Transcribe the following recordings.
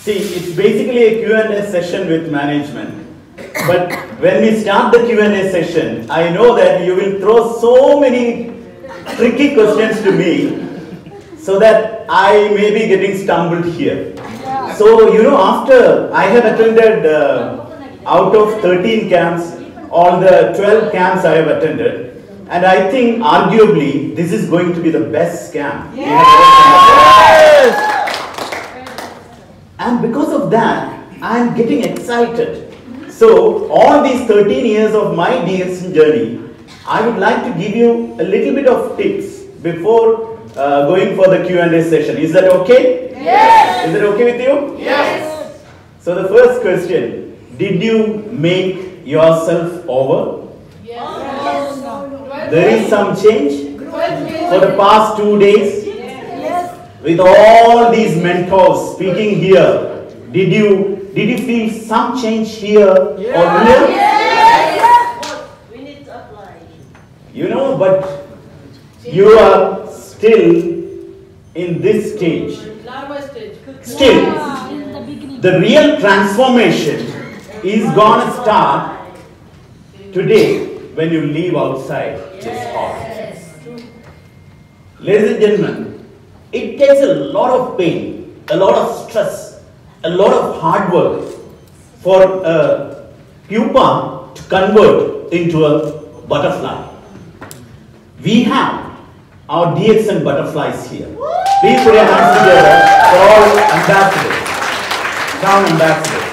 See, it's basically a Q&A session with management. But when we start the Q&A session, I know that you will throw so many tricky questions to me so that I may be getting stumbled here. So, you know, after I have attended out of 13 camps, all the 12 camps I have attended, and I think arguably this is going to be the best camp. Yes! And because of that, I am getting excited. So, all these 13 years of my DX journey, I would like to give you a little bit of tips before going for the Q&A session. Is that okay? Yes! Is it okay with you? Yes! So the first question, did you make yourself over? Yes! There is some change for the past 2 days? Yes! With all these mentors speaking here, did you feel some change here or here? Yes! We need to apply. You know, but you are still in this stage. Still, the real transformation is going to start today when you leave outside this hall. Ladies and gentlemen, it takes a lot of pain, a lot of stress, a lot of hard work for a pupa to convert into a butterfly. We have our DXN butterflies here. Please put your hands together for all ambassadors, crown ambassadors.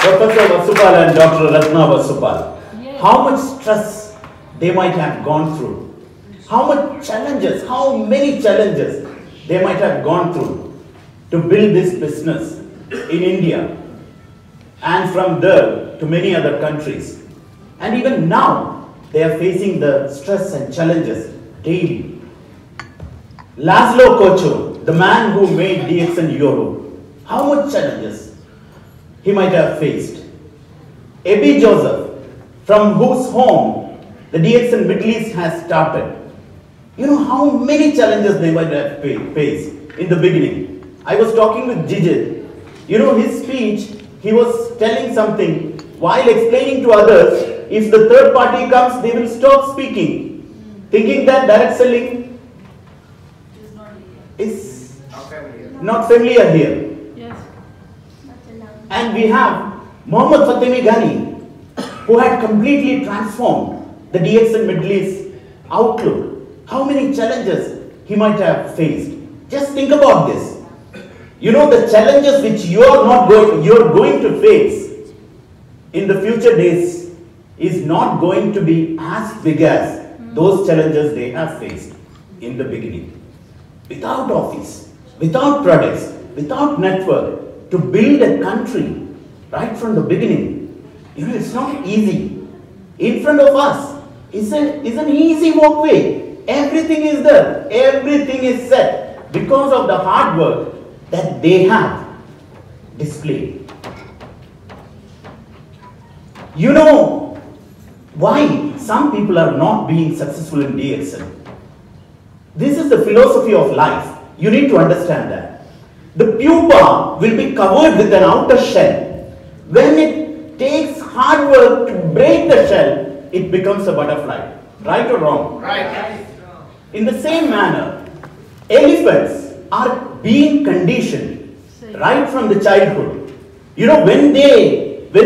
Professor Vasupal and Dr. Ratna Vasupal. How much stress they might have gone through. How much challenges, how many challenges they might have gone through to build this business in India and from there to many other countries. And even now, they are facing the stress and challenges daily. Laszlo Kocho, the man who made DXN Europe, how much challenges he might have faced. Abby Joseph, from whose home the DXN Middle East has started. You know how many challenges they might have faced in the beginning. I was talking with Jijit. You know, his speech, he was telling something while explaining to others. If the third party comes, they will stop speaking, thinking that direct selling is not familiar here. Yes. And we have Mohammad Fatemi Ghani, who had completely transformed the DXN Middle East outlook. How many challenges he might have faced. Just think about this. You know, the challenges which you're going to face in the future days is not going to be as big as those challenges they have faced in the beginning. Without office, without products, without network, to build a country right from the beginning, you know, it's not easy. In front of us is an easy walkway. Everything is there. Everything is set because of the hard work that they have displayed. You know why some people are not being successful in DXN? This is the philosophy of life. You need to understand that. The pupa will be covered with an outer shell. When it takes hard work to break the shell, it becomes a butterfly. Right or wrong? Right. In the same manner, elephants are being conditioned right from the childhood. You know, when they were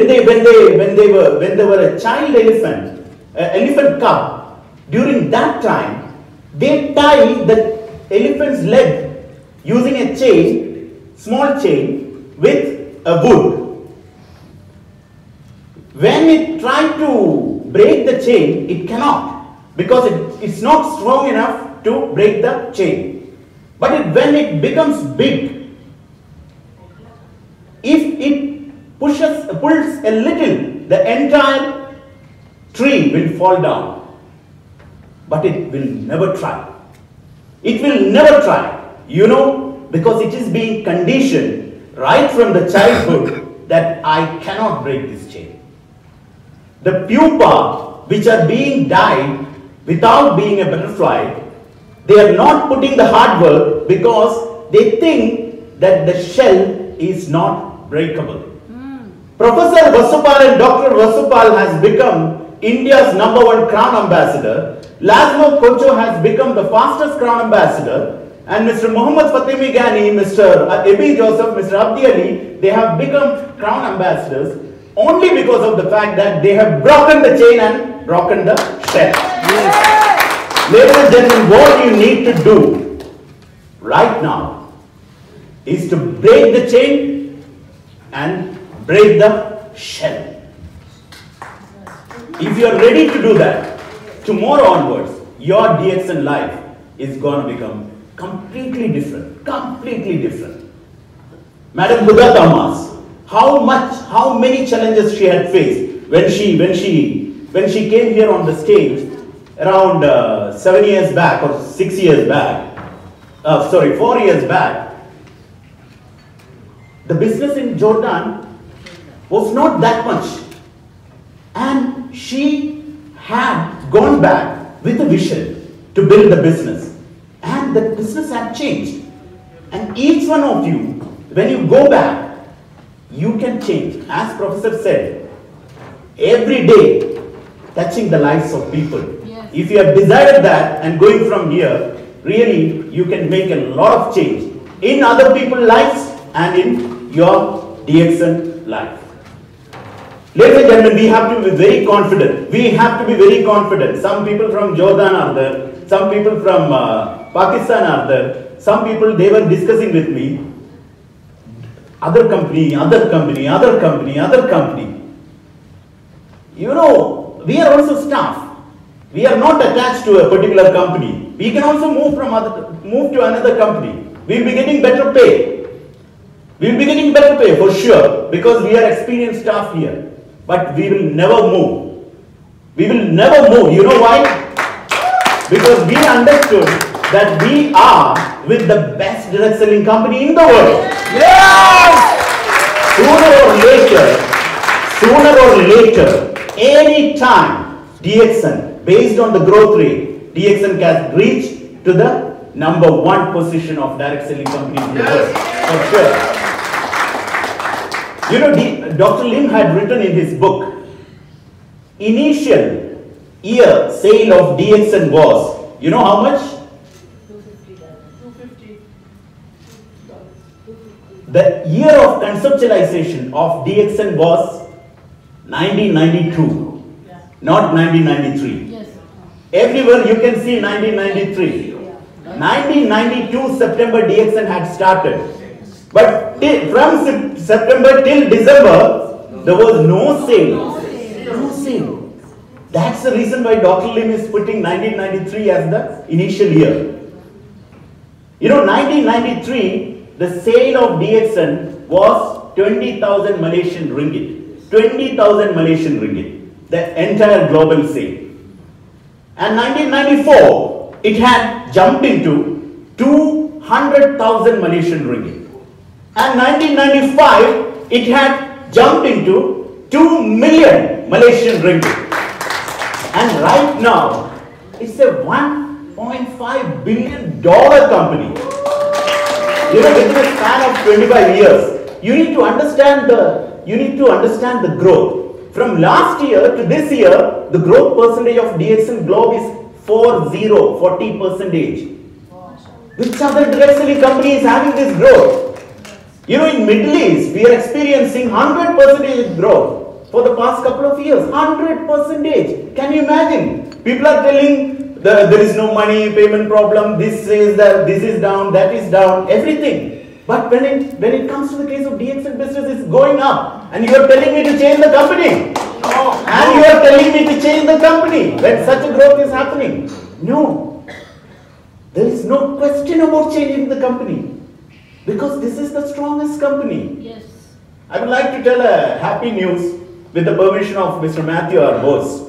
a child elephant, elephant cub, during that time, they tie the elephant's leg using a chain, small chain, with a wood. When it tried to break the chain, it cannot, because it's not strong enough to break the chain. But when it becomes big, if it pulls a little, the entire tree will fall down. But it will never try. It will never try. You know, because it is being conditioned right from the childhood that I cannot break this chain. The pupa, which are being dyed without being a butterfly, they are not putting the hard work because they think that the shell is not breakable. Professor Vasupal and Dr. Vasupal has become India's #1 Crown Ambassador. Laszlo Kocho has become the fastest Crown Ambassador. And Mr. Muhammad Fatimi Ghani, Mr. Ebi Joseph, Mr. Abdi Ali, they have become Crown Ambassadors only because of the fact that they have broken the chain and broken the shell. Yes. Ladies and gentlemen, what you need to do right now is to break the chain and break the shell. If you are ready to do that, tomorrow onwards, your DXN life is going to become completely different. Completely different. Madam Buddha Thomas, how many challenges she had faced when she came here on the stage around 7 years back or 6 years back. 4 years back. The business in Jordan was not that much, and she had gone back with a vision to build the business, and the business had changed. And each one of you, when you go back, you can change. As Professor said, every day touching the lives of people. Yes. If you have decided that and going from here, really you can make a lot of change in other people's lives and in your DXN life. Ladies and gentlemen, we have to be very confident. We have to be very confident. Some people from Jordan are there. Some people from Pakistan are there. Some people, they were discussing with me. Other company, other company, other company, other company. You know, we are also staff. We are not attached to a particular company. We can also move to another company. We will be getting better pay. We will be getting better pay for sure, because we are experienced staff here. But we will never move. We will never move. You know why? Because we understood that we are with the best direct selling company in the world. Yes! Sooner or later, any time, DXN, based on the growth rate, DXN can reach to the #1 position of direct selling company in the world. For sure. You know, Dr. Lim had written in his book, initial year sale of DXN was, you know how much? $250. The year of conceptualization of DXN was 1992, not 1993. Yes. Everywhere you can see 1993. 1992 September DXN had started. But from September till December, there was no sale. No sale. That's the reason why Dr. Lim is putting 1993 as the initial year. You know, 1993, the sale of DXN was 20,000 Malaysian ringgit. 20,000 Malaysian ringgit. The entire global sale. And 1994, it had jumped into 200,000 Malaysian ringgit. And 1995, it had jumped into 2 million Malaysian ringgit. And right now, it's a $1.5 billion company. You know, within a span of 25 years, you need to understand the growth. From last year to this year, the growth percentage of DXN Globe is 40%. Which other direct selling company is having this growth? You know, in Middle East, we are experiencing 100% growth for the past couple of years. 100%. Can you imagine? People are telling there is no money, payment problem, this is that, this is down, that is down, everything. But when it comes to the case of DXN business, it's going up. And you are telling me to change the company. And you are telling me to change the company when such a growth is happening. No. There is no question about changing the company. Because this is the strongest company. Yes. I would like to tell a happy news with the permission of Mr. Matthew, our boss.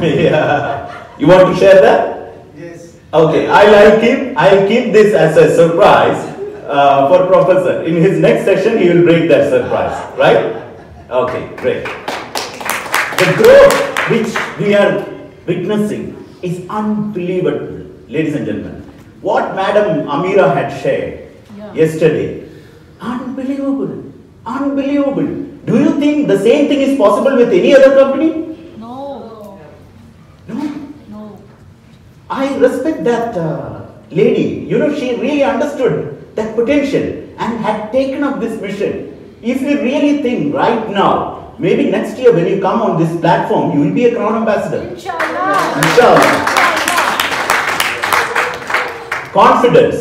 Yeah. You want to share that? Yes. Okay. I'll keep this as a surprise for Professor. In his next session, he will break that surprise. Right? Okay. Great. The growth which we are witnessing is unbelievable, ladies and gentlemen. What Madam Amira had shared yesterday, unbelievable, unbelievable. Do you think the same thing is possible with any other company? No. No. No. I respect that lady. You know, she really understood that potential and had taken up this mission. If you really think right now, maybe next year when you come on this platform, you will be a Crown Ambassador. Inshallah. Inshallah. Confidence.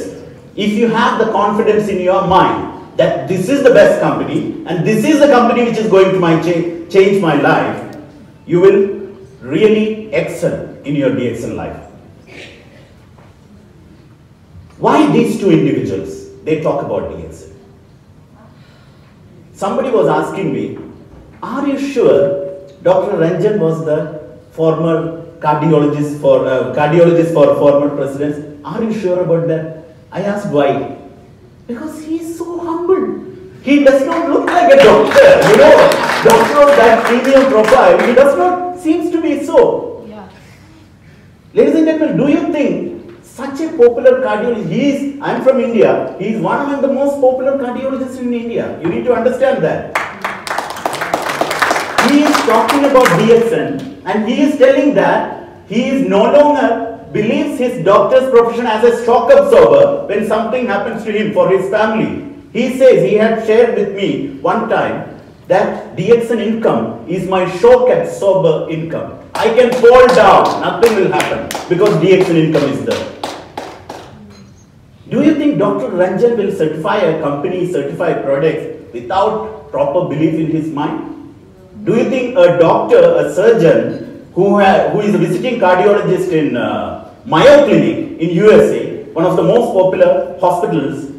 If you have the confidence in your mind that this is the best company and this is the company which is going to change my life, you will really excel in your DXN life. Why these two individuals? They talk about DXN. Somebody was asking me, are you sure Dr. Ranjan was the former cardiologist for former presidents? Are you sure about that? I asked why. Because he is so humble. He does not look like a doctor. You know, doctor of that premium profile, he does not seems to be so. Yeah. Ladies and gentlemen, do you think such a popular cardiologist, I'm from India, he is one among the most popular cardiologists in India. You need to understand that. He is talking about DXN and he is telling that he is no longer believes his doctor's profession as a shock absorber when something happens to him for his family. He says, he had shared with me one time that DXN income is my shock absorber income. I can fall down, nothing will happen because DXN income is there. Do you think Dr. Ranjan will certify a company, certify products without proper belief in his mind? Do you think a doctor, a surgeon who is a visiting cardiologist in Mayo Clinic in USA, one of the most popular hospitals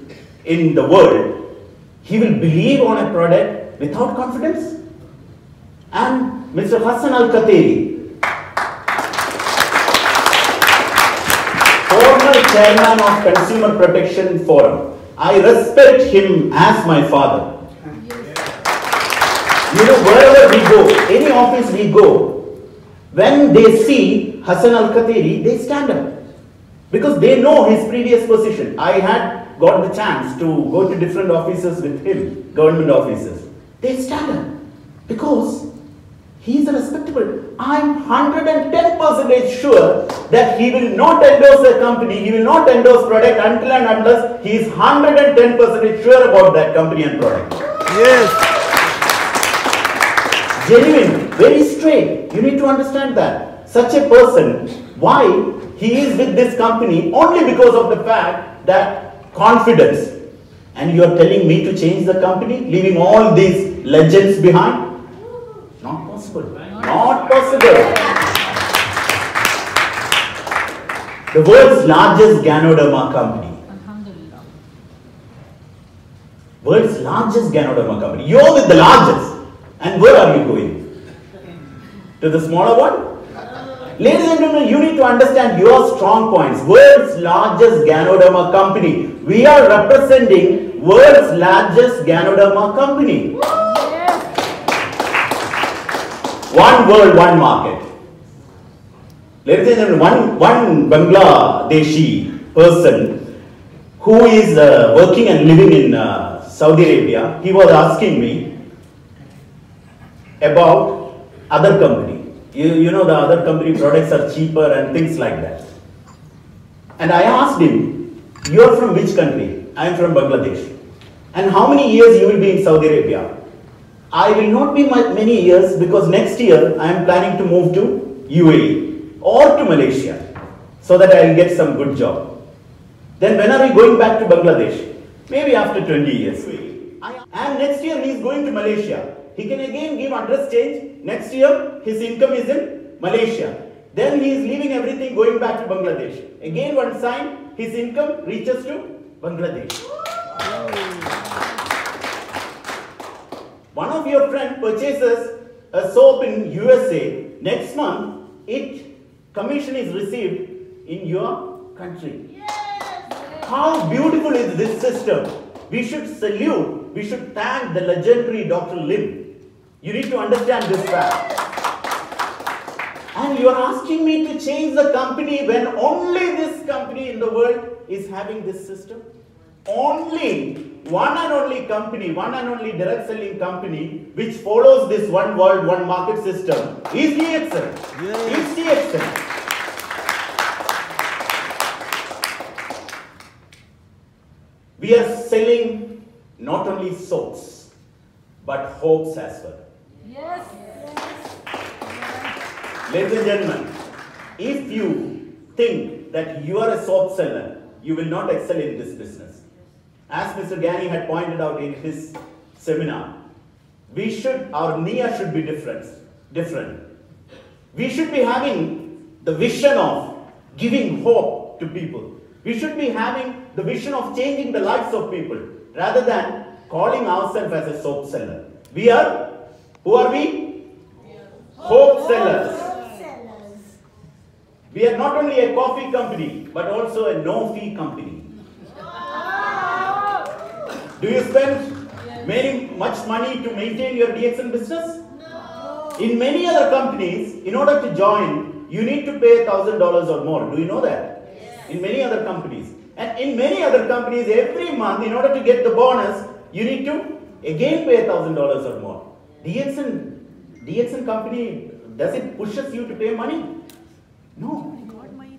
in the world, he will believe on a product without confidence? And Mr. Hassan Al-Khatiri, former chairman of Consumer Protection Forum, I respect him as my father. You know, wherever we go, any office we go, when they see Hassan Al-Khatiri, they stand up. Because they know his previous position. I had got the chance to go to different offices with him, government offices. They stand up. Because he is respectable. I'm 110% sure that he will not endorse a company, he will not endorse product until and unless he is 110% sure about that company and product. Yes. Genuine, very straight. You need to understand that. Such a person, why he is with this company? Only because of the fact that confidence. And you are telling me to change the company, leaving all these legends behind? Not possible. Not possible. The world's largest Ganoderma company. Alhamdulillah. World's largest Ganoderma company. You're with the largest. And where are you going? To the smaller one? Ladies and gentlemen, you need to understand your strong points. World's largest Ganoderma company. We are representing world's largest Ganoderma company. One world, one market. Ladies and gentlemen, one Bangladeshi person who is working and living in Saudi Arabia, he was asking me about other company. You know, the other company products are cheaper and things like that. And I asked him, you are from which country? I am from Bangladesh. And how many years you will be in Saudi Arabia? I will not be many years because next year I am planning to move to UAE or to Malaysia so that I will get some good job. Then when are we going back to Bangladesh? Maybe after 20 years. And next year he is going to Malaysia. He can again give address change. Next year his income is in Malaysia. Then he is leaving everything going back to Bangladesh. Again one sign, his income reaches to Bangladesh. One of your friends purchases a soap in USA. Next month, commission is received in your country. Yes. How beautiful is this system? We should salute, we should thank the legendary Dr. Lim. You need to understand this fact. And you are asking me to change the company when only this company in the world is having this system? Only one and only company, one and only direct selling company which follows this one world, one market system is DXN. Yes. Is DXN. We are selling not only soaps, but hopes as well. Yes. Ladies and gentlemen, if you think that you are a soap seller, you will not excel in this business. As Mr. Gani had pointed out in his seminar, our nia should be different. We should be having the vision of giving hope to people. We should be having the vision of changing the lives of people, rather than calling ourselves as a soap seller. We are, who are we? Hope sellers. We are not only a coffee company, but also a no-fee company. Do you spend much money to maintain your DXN business? No. In many other companies, in order to join, you need to pay $1,000 or more. Do you know that? Yes. In many other companies. And in many other companies, every month, in order to get the bonus, you need to again pay $1,000 or more. DXN company, does it pushes you to pay money? No.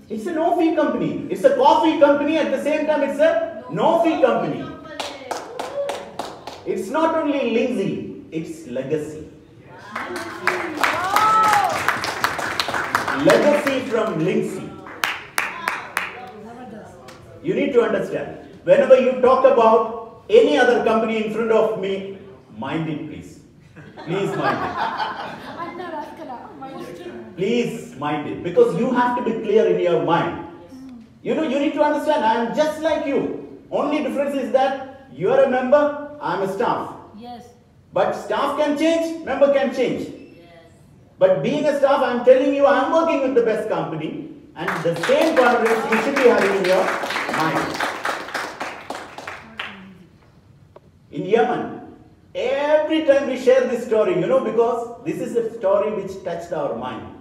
It's a no-fee company. It's a coffee company, at the same time it's a no-fee company. It's not only Lindsay, it's legacy. Legacy from Lindsay. You need to understand, whenever you talk about any other company in front of me, mind it please. Please mind it. Please mind it, because you have to be clear in your mind. You need to understand, I am just like you. Only difference is that you are a member, I am a staff. Yes. But staff can change, member can change. Yes. But being a staff, I am telling you, I am working with the best company, and the same confidence you should be having in your mind. In Yemen, every time we share this story, because this is a story which touched our mind.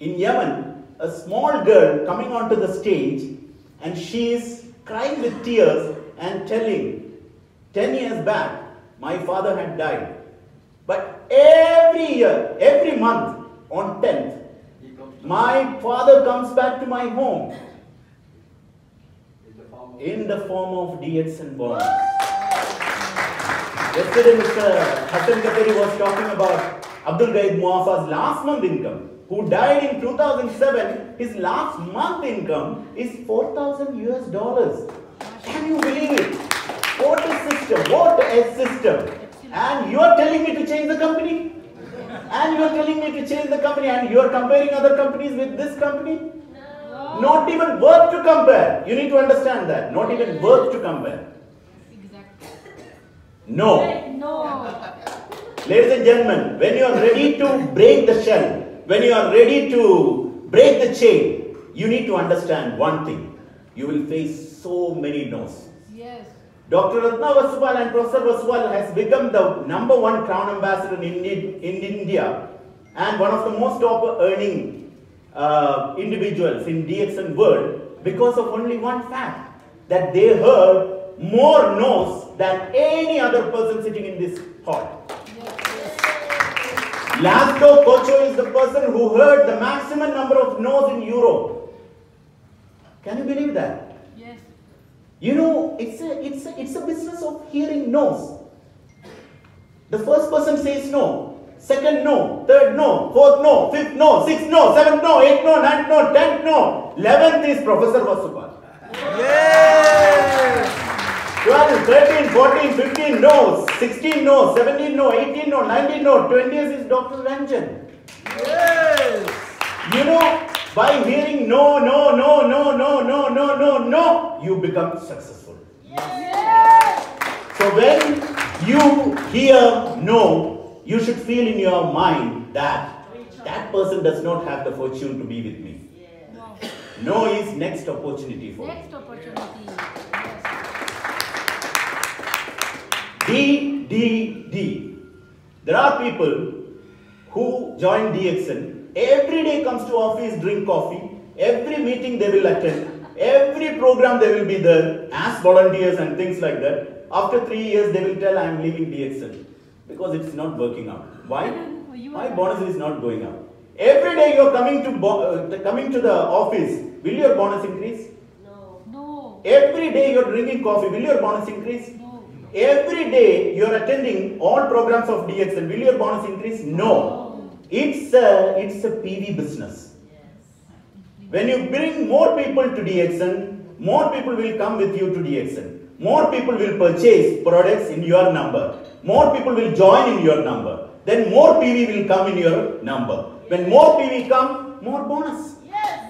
In Yemen, a small girl coming onto the stage, and she is crying with tears and telling, 10 years back, my father had died. But every year, every month, on 10th, my father comes back to my home in the form of DXN bonds. Yesterday, Mr. Hassan Kateri was talking about Abdul Gaid Muafa's last month income, who died in 2007. His last month income is $4,000 US. Can you believe it? What a system, what a system. And you are telling me to change the company? And you are telling me to change the company, and you are comparing other companies with this company? No. Not even worth to compare. You need to understand that. Not even worth to compare. Exactly. No. No. Ladies and gentlemen, when you are ready to break the shell, when you are ready to break the chain, you need to understand one thing. You will face so many no's. Yes. Dr. Ratna Vasubal and Professor Vasubal has become the #1 Crown Ambassador in India, and one of the most top earning individuals in DXN world, because of only one fact, that they heard more no's than any other person sitting in this hall. Laszlo Kocho is the person who heard the maximum number of no's in Europe. Can you believe that? Yes. It's a business of hearing no's. The first person says no, second no, third no, fourth no, fifth no, sixth no, seventh no, eighth no, ninth no, 10th no, 11th is Professor Vasubal. Yes! 12, 13, 14, 15 no, 16 no, 17 no, 18 no, 19 no, 20th is Dr. Ranjan. Yes! By hearing no, no, no, no, no, no, no, no, no, you become successful. Yes. So when you hear no, you should feel in your mind that that person does not have the fortune to be with me. Wow. No is next opportunity for me. Next opportunity. Yes. D. There are people who join DXN. Every day comes to office, drink coffee. Every meeting they will attend. Every program they will be there as volunteers and things like that. After 3 years they will tell I am leaving DXL because it's not working out. Why? My bonus is not going up. Every day you are coming to the office. Will your bonus increase? No. No. Every day you are drinking coffee. Will your bonus increase? No. Every day you are attending all programs of DXL. Will your bonus increase? No. It's a PV business. When you bring more people to DXN, more people will come with you to DXN. More people will purchase products in your number. More people will join in your number. Then more PV will come in your number. When more PV come, more bonus.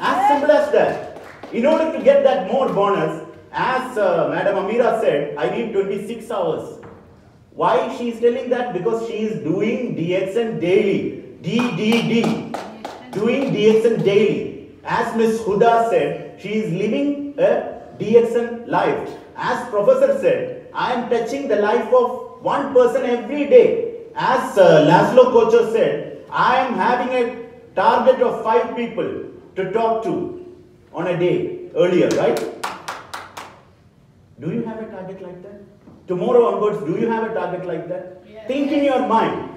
As simple as that. In order to get that more bonus, as Madam Amira said, I need 26 hours. Why she is telling that? Because she is doing DXN daily. Doing DXN daily. As Ms. Huda said, she is living a DXN life. As Professor said, I am touching the life of one person every day. As Laszlo Kocher said, I am having a target of 5 people to talk to on a day earlier, right? Do you have a target like that? Tomorrow onwards, do you have a target like that? Yes. Think in your mind.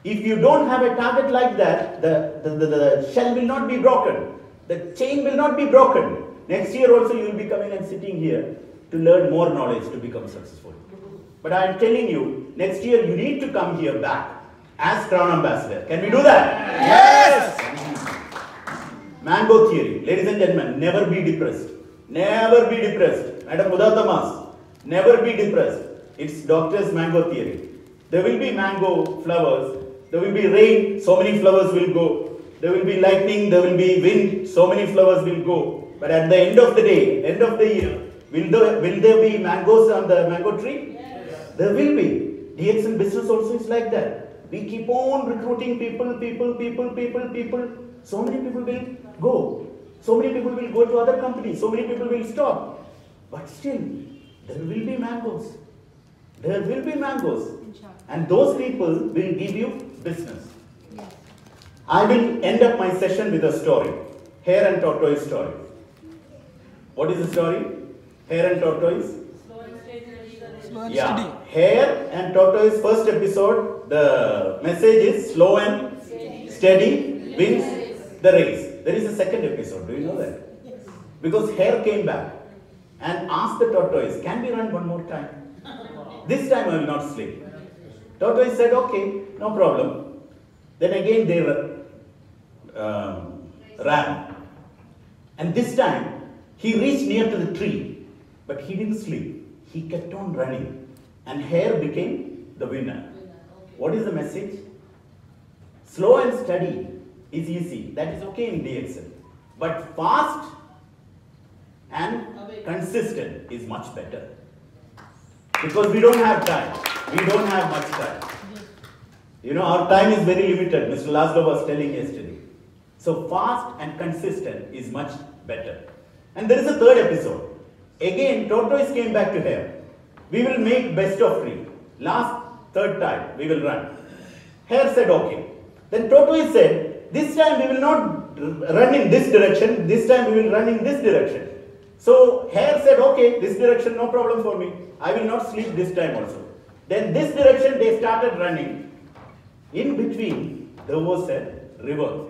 If you don't have a target like that, the shell will not be broken. The chain will not be broken. Next year also you will be coming and sitting here to learn more knowledge to become successful. But I am telling you, next year you need to come here back as Crown Ambassador. Can we do that? Yes! Mango theory. Ladies and gentlemen, never be depressed. Never be depressed. Madam Mudatamas, never be depressed. It's doctor's mango theory. There will be mango flowers. There will be rain, so many flowers will go. There will be lightning, there will be wind, so many flowers will go. But at the end of the day, end of the year, will there be mangoes on the mango tree? Yes. There will be. DXN business also is like that. We keep on recruiting people. So many people will go. So many people will go to other companies. So many people will stop. But still, there will be mangoes. There will be mangoes. And those people will give you business. Yes. I will end up my session with a story. Hare and tortoise story. What is the story? Hare and tortoise? Slow and steady. Yeah. Hare and tortoise first episode, the message is slow and steady wins the race. There is a second episode. Do you know that? Yes. Because hare came back and asked the tortoise, can we run one more time? This time I will not sleep. Tortoise said, okay, no problem. Then again they ran. And this time, he reached near to the tree, but he didn't sleep. He kept on running. And hare became the winner. What is the message? Slow and steady is easy. That is okay in DXL. But fast and consistent is much better. Because we don't have time. We don't have much time. You know, our time is very limited. Mr. Laszlo was telling yesterday. So fast and consistent is much better. And there is a third episode. Again, tortoise came back to hare. We will make best of 3. Third time, we will run. Hare said, okay. Then tortoise said, this time we will not run in this direction. This time we will run in this direction. So hare said, okay, this direction, no problem for me. I will not sleep this time also. Then this direction they started running. In between, there was a river.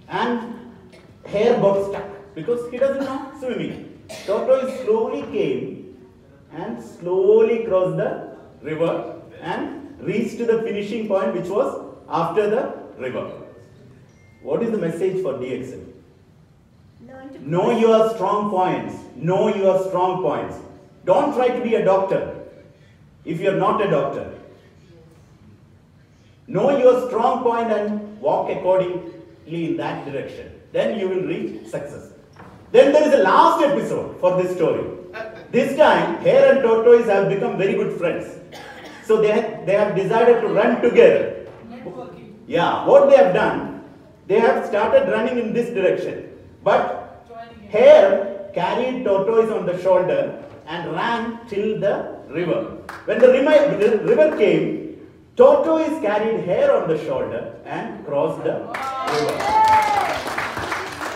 And hare got stuck because he doesn't know swimming. Tortoise slowly came and slowly crossed the river and reached to the finishing point, which was after the river. What is the message for DXL? Know your strong points. Know your strong points. Don't try to be a doctor if you are not a doctor. Know your strong point and walk accordingly in that direction. Then you will reach success. Then there is a last episode for this story. This time, hare and tortoise have become very good friends. So they have decided to run together. Yeah, what they have done, they have started running in this direction. But hare carried tortoise on the shoulder and ran till the river. When the river came, tortoise carried hare on the shoulder and crossed the river.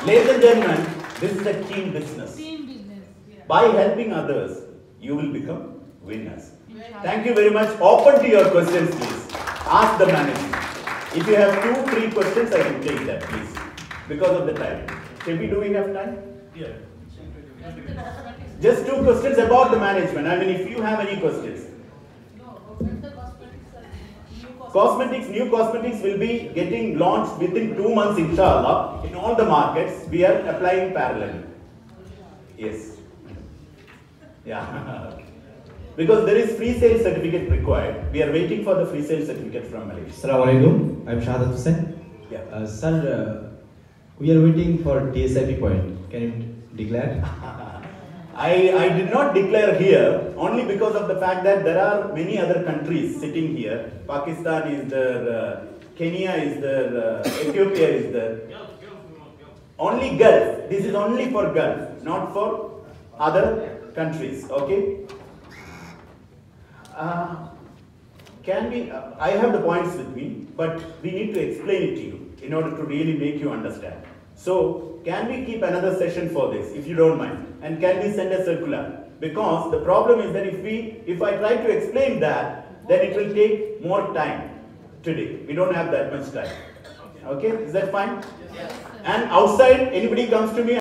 Ladies and gentlemen, this is a team business. Team business. Yeah. By helping others, you will become winners. Inshallah. Thank you very much. Open to your questions, please. Ask the management. If you have 2-3 questions, I can take that, please. Because of the time. Maybe do we have time? Yeah. Just 2 questions about the management. I mean, if you have any questions. Cosmetics, new cosmetics will be getting launched within 2 months, inshallah. In all the markets, we are applying parallelly. Yes. Yeah. Because there is free sale certificate required. We are waiting for the free sale certificate from Malaysia. Assalamualaikum. I'm Shahadat Hussain. Yeah. Sir, we are waiting for TSIP point. Can you declare? I did not declare here only because of the fact that there are many other countries sitting here. Pakistan is there, Kenya is there, Ethiopia is there. Only Gulf. This is only for Gulf, not for other countries. Okay. I have the points with me, but we need to explain it to you in order to really make you understand. So, can we keep another session for this, if you don't mind? And can we send a circular? Because the problem is that if I try to explain that, then it will take more time today. We don't have that much time. Okay, is that fine? Yes, sir. And outside, anybody comes to me